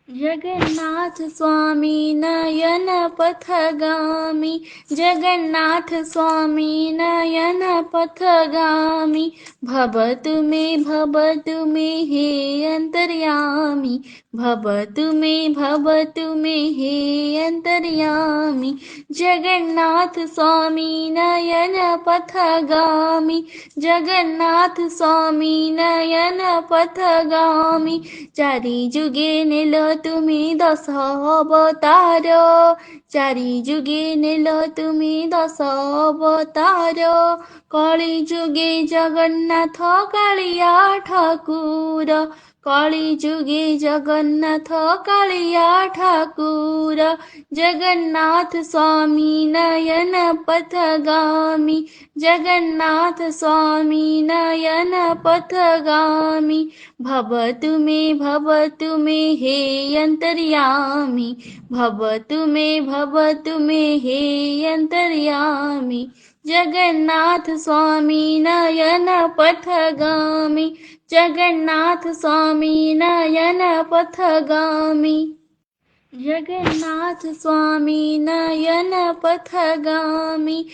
जगन्नाथ स्वामी नयन पथगामी, जगन्नाथ स्वामी नयन पथगामी, भवतु मे हे अंतर्यामी, भवतु मे हे अंतर्यामी। जगन्नाथ स्वामी नयन पथगामी, जगन्नाथ स्वामी नयन पथगामी, चारि जुगे नेल तुमी 10 अवतार, चारि जुगे नेल तुमी 10 अवतार, कଳି जुगे जगन्नाथ कालिया ठाकुर, कଳି जुगे जगन्नाथ कालिया ठाकुर। जगन्नाथ स्वामी नयन पथगामी, जगन्नाथ स्वामी नयन पथगामी, भवतु मे हे अंतर्यामी, भवतु मे हे अंतर्यामी। जगन्नाथ स्वामी नयन पथगामी, जगन्नाथ स्वामी नयन पथगामी, जगन्नाथ स्वामी नयन पथगामी।